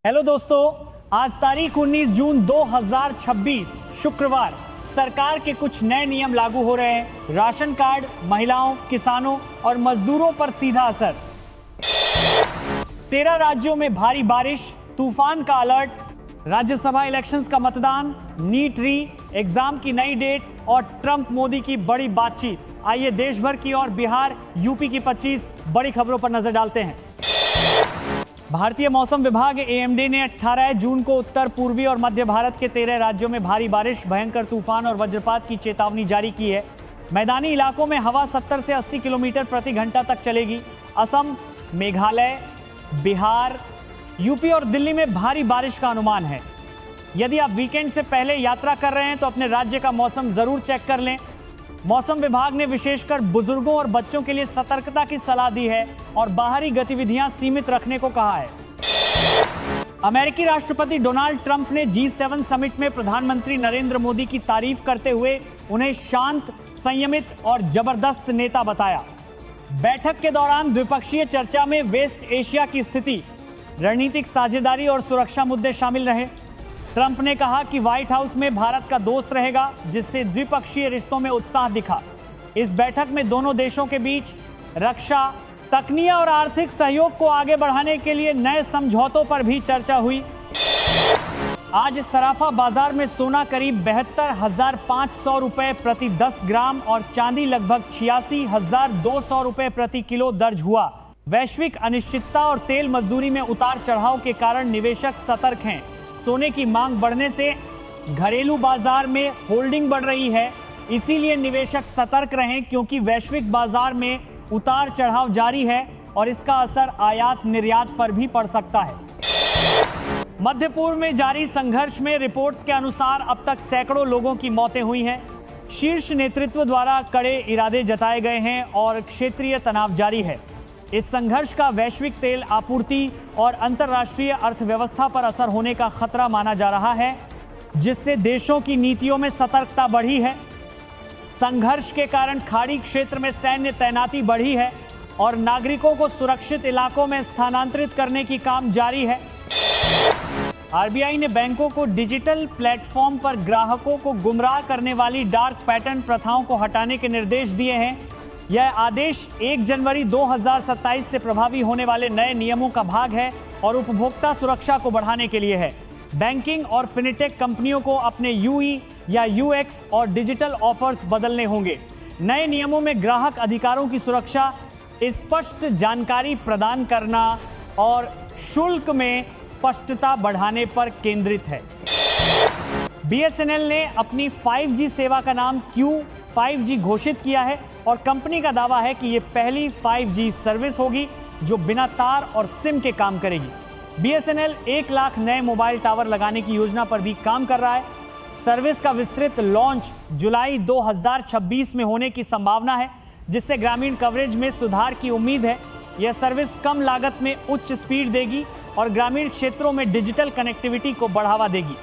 Hello दोस्तों, आज तारीख 19 जून 2026 शुक्रवार। सरकार के कुछ नए नियम लागू हो रहे हैं। राशन कार्ड, महिलाओं, किसानों और मजदूरों पर सीधा असर। 13 राज्यों में भारी बारिश, तूफान का अलर्ट, राज्यसभा इलेक्शंस का मतदान, नीट री एग्जाम की नई डेट और ट्रंप मोदी की बड़ी बातचीत। आइए देश भर की और बिहार, यूपी की 25 बड़ी खबरों पर नजर डालते हैं। भारतीय मौसम विभाग एएमडी ने 18 जून को उत्तर पूर्वी और मध्य भारत के 13 राज्यों में भारी बारिश, भयंकर तूफान और वज्रपात की चेतावनी जारी की है। मैदानी इलाकों में हवा 70 से 80 किलोमीटर प्रति घंटा तक चलेगी। असम, मेघालय, बिहार, यूपी और दिल्ली में भारी बारिश का अनुमान है। यदि आप वीकेंड से पहले यात्रा कर रहे हैं तो अपने राज्य का मौसम जरूर चेक कर लें। मौसम विभाग ने विशेषकर बुजुर्गों और बच्चों के लिए सतर्कता की सलाह दी है और बाहरी गतिविधियां सीमित रखने को कहा है। अमेरिकी राष्ट्रपति डोनाल्ड ट्रंप ने G7 समिट में प्रधानमंत्री नरेंद्र मोदी की तारीफ करते हुए उन्हें शांत, संयमित और जबरदस्त नेता बताया। बैठक के दौरान द्विपक्षीय चर्चा में वेस्ट एशिया की स्थिति, रणनीतिक साझेदारी और सुरक्षा मुद्दे शामिल रहे। ट्रंप ने कहा कि व्हाइट हाउस में भारत का दोस्त रहेगा, जिससे द्विपक्षीय रिश्तों में उत्साह दिखा। इस बैठक में दोनों देशों के बीच रक्षा, तकनीकी और आर्थिक सहयोग को आगे बढ़ाने के लिए नए समझौतों पर भी चर्चा हुई। आज सराफा बाजार में सोना करीब 72,500 रुपए प्रति 10 ग्राम और चांदी लगभग 86,200 रुपए प्रति किलो दर्ज हुआ। वैश्विक अनिश्चितता और तेल मजदूरी में उतार चढ़ाव के कारण निवेशक सतर्क हैं। सोने की मांग बढ़ने से घरेलू बाजार में होल्डिंग बढ़ रही है, इसीलिए निवेशक सतर्क रहें, क्योंकि वैश्विक बाजार में उतार चढ़ाव जारी है और इसका असर आयात निर्यात पर भी पड़ सकता है। मध्य पूर्व में जारी संघर्ष में रिपोर्ट्स के अनुसार अब तक सैकड़ों लोगों की मौतें हुई हैं। शीर्ष नेतृत्व द्वारा कड़े इरादे जताए गए हैं और क्षेत्रीय तनाव जारी है। इस संघर्ष का वैश्विक तेल आपूर्ति और अंतर्राष्ट्रीय अर्थव्यवस्था पर असर होने का खतरा माना जा रहा है, जिससे देशों की नीतियों में सतर्कता बढ़ी है। संघर्ष के कारण खाड़ी क्षेत्र में सैन्य तैनाती बढ़ी है और नागरिकों को सुरक्षित इलाकों में स्थानांतरित करने की काम जारी है। आरबीआई ने बैंकों को डिजिटल प्लेटफॉर्म पर ग्राहकों को गुमराह करने वाली डार्क पैटर्न प्रथाओं को हटाने के निर्देश दिए हैं। यह आदेश 1 जनवरी 2027 से प्रभावी होने वाले नए नियमों का भाग है और उपभोक्ता सुरक्षा को बढ़ाने के लिए है। बैंकिंग और फिनटेक कंपनियों को अपने यूई या यूएक्स और डिजिटल ऑफर्स बदलने होंगे। नए नियमों में ग्राहक अधिकारों की सुरक्षा, स्पष्ट जानकारी प्रदान करना और शुल्क में स्पष्टता बढ़ाने पर केंद्रित है। बीएसएनएल ने अपनी 5G सेवा का नाम Q5G घोषित किया है और कंपनी का दावा है कि यह पहली 5G सर्विस होगी जो बिना तार और सिम के काम करेगी। बीएसएनएल 1 लाख नए मोबाइल टावर लगाने की योजना पर भी काम कर रहा है। सर्विस का विस्तृत लॉन्च जुलाई 2026 में होने की संभावना है, जिससे ग्रामीण कवरेज में सुधार की उम्मीद है। यह सर्विस कम लागत में उच्च स्पीड देगी और ग्रामीण क्षेत्रों में डिजिटल कनेक्टिविटी को बढ़ावा देगी।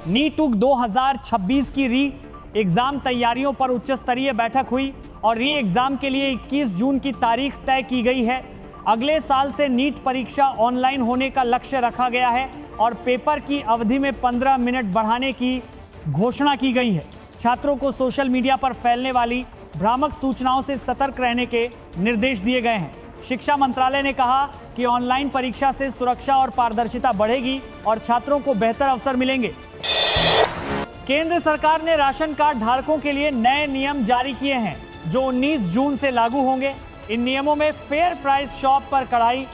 नीट 2026 की री एग्जाम तैयारियों पर उच्च स्तरीय बैठक हुई और री एग्जाम के लिए 21 जून की तारीख तय की गई है। अगले साल से नीट परीक्षा ऑनलाइन होने का लक्ष्य रखा गया है और पेपर की अवधि में 15 मिनट बढ़ाने की घोषणा की गई है। छात्रों को सोशल मीडिया पर फैलने वाली भ्रामक सूचनाओं से सतर्क रहने के निर्देश दिए गए हैं। शिक्षा मंत्रालय ने कहा कि ऑनलाइन परीक्षा से सुरक्षा और पारदर्शिता बढ़ेगी और छात्रों को बेहतर अवसर मिलेंगे। केंद्र सरकार ने राशन कार्ड धारकों के लिए नए नियम जारी किए हैं, जो 19 जून से लागू होंगे। इन नियमों में फेयर प्राइस शॉप पर कड़ाई,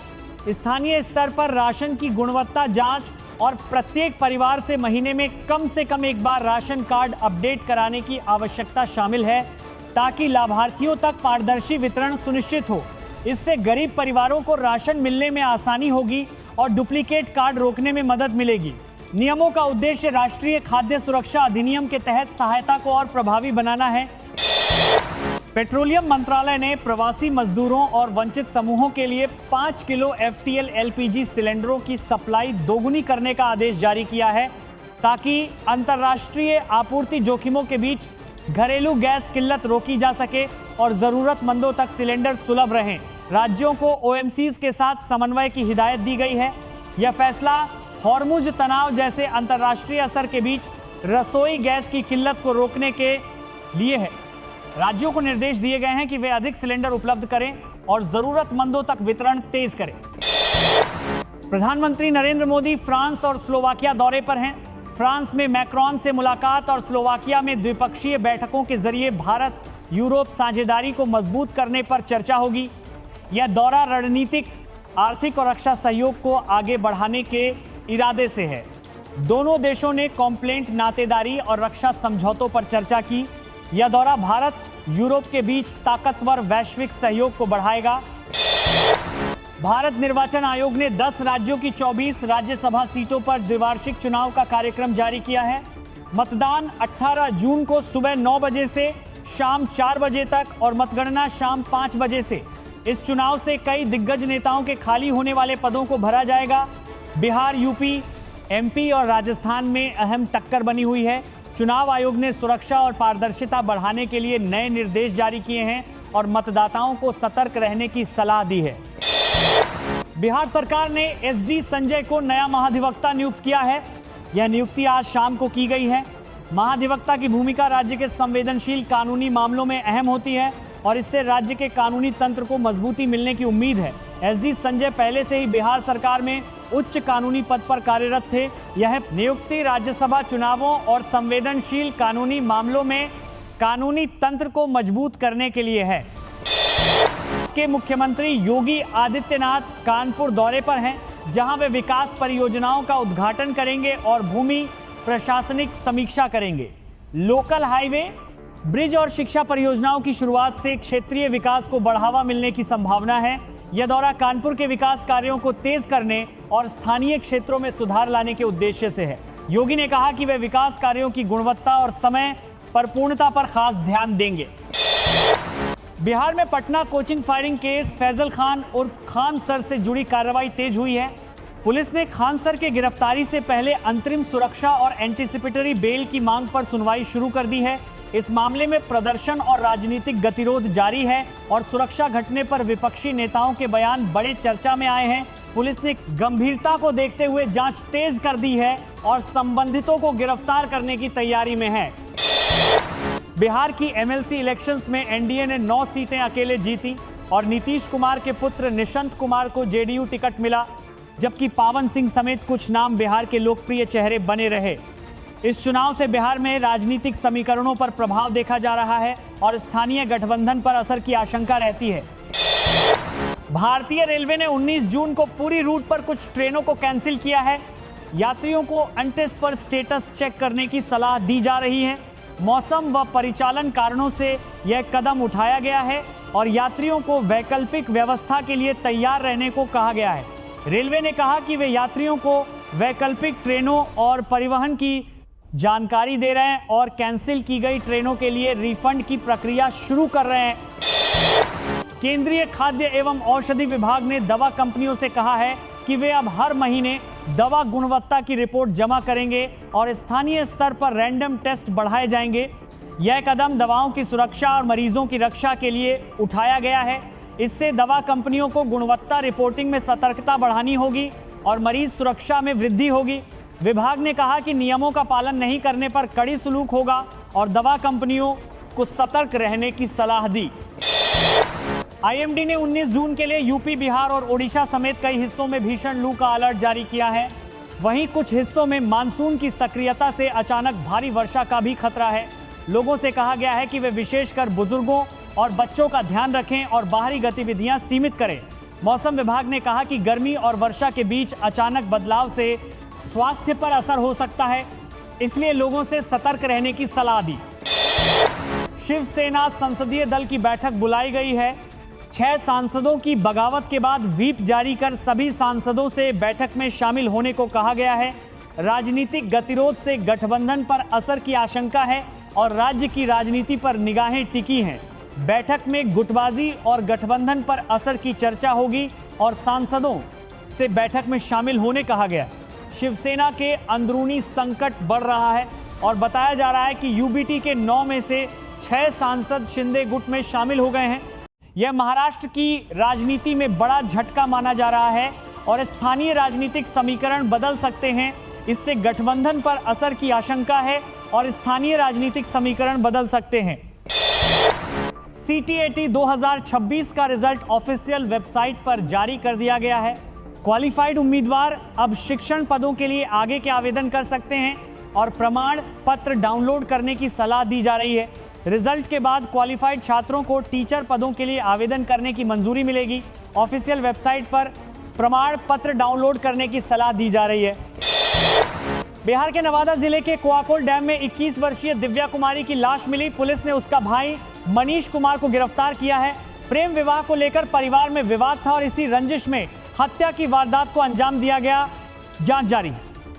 स्थानीय स्तर पर राशन की गुणवत्ता जांच और प्रत्येक परिवार से महीने में कम से कम एक बार राशन कार्ड अपडेट कराने की आवश्यकता शामिल है, ताकि लाभार्थियों तक पारदर्शी वितरण सुनिश्चित हो। इससे गरीब परिवारों को राशन मिलने में आसानी होगी और डुप्लीकेट कार्ड रोकने में मदद मिलेगी। नियमों का उद्देश्य राष्ट्रीय खाद्य सुरक्षा अधिनियम के तहत सहायता को और प्रभावी बनाना है। पेट्रोलियम मंत्रालय ने प्रवासी मजदूरों और वंचित समूहों के लिए 5 किलो FTL LPG सिलेंडरों की सप्लाई दोगुनी करने का आदेश जारी किया है, ताकि अंतर्राष्ट्रीय आपूर्ति जोखिमों के बीच घरेलू गैस किल्लत रोकी जा सके और जरूरतमंदों तक सिलेंडर सुलभ रहें। राज्यों को OMCs के साथ समन्वय की हिदायत दी गई है। यह फैसला हॉर्मुज तनाव जैसे अंतर्राष्ट्रीय असर के बीच रसोई गैस की किल्लत को रोकने के लिए है। राज्यों को निर्देश दिए गए हैं कि वे अधिक सिलेंडर उपलब्ध करें और जरूरतमंदों तक वितरण तेज करें। प्रधानमंत्री नरेंद्र मोदी फ्रांस और स्लोवाकिया दौरे पर हैं। फ्रांस में मैक्रोन से मुलाकात और स्लोवाकिया में द्विपक्षीय बैठकों के जरिए भारत यूरोप साझेदारी को मजबूत करने पर चर्चा होगी। यह दौरा रणनीतिक, आर्थिक और रक्षा सहयोग को आगे बढ़ाने के इरादे से है। दोनों देशों ने कॉम्प्लेंट नातेदारी और रक्षा समझौतों पर चर्चा की। यह दौरा भारत यूरोप के बीच ताकतवर वैश्विक सहयोग को बढ़ाएगा। भारत निर्वाचन आयोग ने 10 राज्यों की 24 राज्यसभा सीटों पर द्विवार्षिक चुनाव का कार्यक्रम जारी किया है। मतदान 18 जून को सुबह 9 बजे से शाम 4 बजे तक और मतगणना शाम 5 बजे से। इस चुनाव से कई दिग्गज नेताओं के खाली होने वाले पदों को भरा जाएगा। बिहार, यूपी, एमपी और राजस्थान में अहम टक्कर बनी हुई है। चुनाव आयोग ने सुरक्षा और पारदर्शिता बढ़ाने के लिए नए निर्देश जारी किए हैं और मतदाताओं को सतर्क रहने की सलाह दी है। बिहार सरकार ने एसडी संजय को नया महाधिवक्ता नियुक्त किया है। यह नियुक्ति आज शाम को की गई है। महाधिवक्ता की भूमिका राज्य के संवेदनशील कानूनी मामलों में अहम होती है और इससे राज्य के कानूनी तंत्र को मजबूती मिलने की उम्मीद है। एसडी संजय पहले से ही बिहार सरकार में उच्च कानूनी पद पर कार्यरत थे। यह नियुक्ति राज्यसभा चुनावों और संवेदनशील कानूनी मामलों में कानूनी तंत्र को मजबूत करने के लिए है। के मुख्यमंत्री योगी आदित्यनाथ कानपुर दौरे पर हैं, जहां वे विकास परियोजनाओं का उद्घाटन करेंगे और भूमि प्रशासनिक समीक्षा करेंगे। लोकल हाईवे, ब्रिज और शिक्षा परियोजनाओं की शुरुआत से क्षेत्रीय विकास को बढ़ावा मिलने की संभावना है। यह दौरा कानपुर के विकास कार्यों को तेज करने और स्थानीय क्षेत्रों में सुधार लाने के उद्देश्य से है। योगी ने कहा कि वे विकास कार्यों की गुणवत्ता और समय पर पूर्णता पर खास ध्यान देंगे। बिहार में Patna coaching firing case Faisal Khan उर्फ खान सर से जुड़ी कार्रवाई तेज हुई है। पुलिस ने खान सर के गिरफ्तारी से पहले अंतरिम सुरक्षा और एंटीसिपेटरी बेल की मांग पर सुनवाई शुरू कर दी है। इस मामले में प्रदर्शन और राजनीतिक गतिरोध जारी है और सुरक्षा घटने पर विपक्षी नेताओं के बयान बड़े चर्चा में आए हैं। पुलिस ने गंभीरता को देखते हुए जांच तेज कर दी है और संबंधितों को गिरफ्तार करने की तैयारी में है। बिहार की एमएलसी इलेक्शंस में एनडीए ने 9 सीटें अकेले जीती और नीतीश कुमार के पुत्र निशंत कुमार को जेडीयू टिकट मिला, जबकि पावन सिंह समेत कुछ नाम बिहार के लोकप्रिय चेहरे बने रहे। इस चुनाव से बिहार में राजनीतिक समीकरणों पर प्रभाव देखा जा रहा है और स्थानीय गठबंधन पर असर की आशंका रहती है। भारतीय रेलवे ने 19 जून को पूरी रूट पर कुछ ट्रेनों को कैंसिल किया है। यात्रियों को अनटेस्ट पर स्टेटस चेक करने की सलाह दी जा रही है। मौसम व परिचालन कारणों से यह कदम उठाया गया है और यात्रियों को वैकल्पिक व्यवस्था के लिए तैयार रहने को कहा गया है। रेलवे ने कहा कि वे यात्रियों को वैकल्पिक ट्रेनों और परिवहन की जानकारी दे रहे हैं और कैंसिल की गई ट्रेनों के लिए रिफंड की प्रक्रिया शुरू कर रहे हैं। केंद्रीय खाद्य एवं औषधि विभाग ने दवा कंपनियों से कहा है कि वे अब हर महीने दवा गुणवत्ता की रिपोर्ट जमा करेंगे और स्थानीय स्तर पर रैंडम टेस्ट बढ़ाए जाएंगे। यह कदम दवाओं की सुरक्षा और मरीजों की रक्षा के लिए उठाया गया है। इससे दवा कंपनियों को गुणवत्ता रिपोर्टिंग में सतर्कता बढ़ानी होगी और मरीज सुरक्षा में वृद्धि होगी। विभाग ने कहा कि नियमों का पालन नहीं करने पर कड़ी सलूक होगा और दवा कंपनियों को सतर्क रहने की सलाह दी। आईएमडी ने 19 जून के लिए यूपी, बिहार और ओडिशा समेत कई हिस्सों में भीषण लू का अलर्ट जारी किया है। वहीं कुछ हिस्सों में मानसून की सक्रियता से अचानक भारी वर्षा का भी खतरा है। लोगों से कहा गया है कि वे विशेषकर बुजुर्गों और बच्चों का ध्यान रखें और बाहरी गतिविधियां सीमित करें। मौसम विभाग ने कहा कि गर्मी और वर्षा के बीच अचानक बदलाव से स्वास्थ्य पर असर हो सकता है, इसलिए लोगों से सतर्क रहने की सलाह दी। शिवसेना संसदीय दल की बैठक बुलाई गई है। 6 सांसदों की बगावत के बाद व्हीप जारी कर सभी सांसदों से बैठक में शामिल होने को कहा गया है। राजनीतिक गतिरोध से गठबंधन पर असर की आशंका है और राज्य की राजनीति पर निगाहें टिकी हैं। बैठक में गुटबाजी और गठबंधन पर असर की चर्चा होगी और सांसदों से बैठक में शामिल होने कहा गया। शिवसेना के अंदरूनी संकट बढ़ रहा है और बताया जा रहा है कि यूबीटी के 9 में से 6 सांसद शिंदे गुट में शामिल हो गए हैं। यह महाराष्ट्र की राजनीति में बड़ा झटका माना जा रहा है और स्थानीय राजनीतिक समीकरण बदल सकते हैं। इससे गठबंधन पर असर की आशंका है और स्थानीय राजनीतिक समीकरण बदल सकते हैं। CTAT 2026 का रिजल्ट ऑफिशियल वेबसाइट पर जारी कर दिया गया है। क्वालिफाइड उम्मीदवार अब शिक्षण पदों के लिए आगे के आवेदन कर सकते हैं और प्रमाण पत्र डाउनलोड करने की सलाह दी जा रही है। रिजल्ट के बाद क्वालिफाइड छात्रों को टीचर पदों के लिए आवेदन करने की मंजूरी मिलेगी। ऑफिशियल वेबसाइट पर प्रमाण पत्र डाउनलोड करने की सलाह दी जा रही है। बिहार के नवादा जिले के कुआकोल डैम में 21 वर्षीय दिव्या कुमारी की लाश मिली। पुलिस ने उसका भाई मनीष कुमार को गिरफ्तार किया है। प्रेम विवाह को लेकर परिवार में विवाद था और इसी रंजिश में हत्या की वारदात को अंजाम दिया गया। जांच जारी।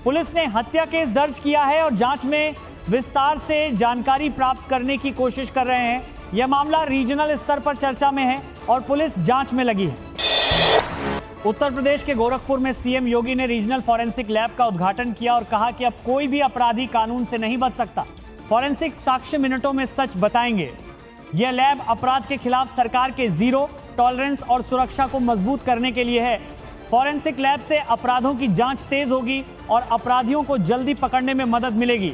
पुलिस ने हत्या केस दर्ज किया है और जांच में विस्तार से जानकारी प्राप्त करने की कोशिश कर रहे हैं। यह मामला रीजनल स्तर पर चर्चा में है और पुलिस जांच में लगी है। उत्तर प्रदेश के गोरखपुर में सीएम योगी ने रीजनल फॉरेंसिक लैब का उद्घाटन किया और कहा कि अब कोई भी अपराधी कानून से नहीं बच सकता। फॉरेंसिक साक्ष्य मिनटों में सच बताएंगे। यह लैब अपराध के खिलाफ सरकार के जीरो टॉलरेंस और सुरक्षा को मजबूत करने के लिए है। फॉरेंसिक लैब से अपराधों की जांच तेज होगी और अपराधियों को जल्दी पकड़ने में मदद मिलेगी।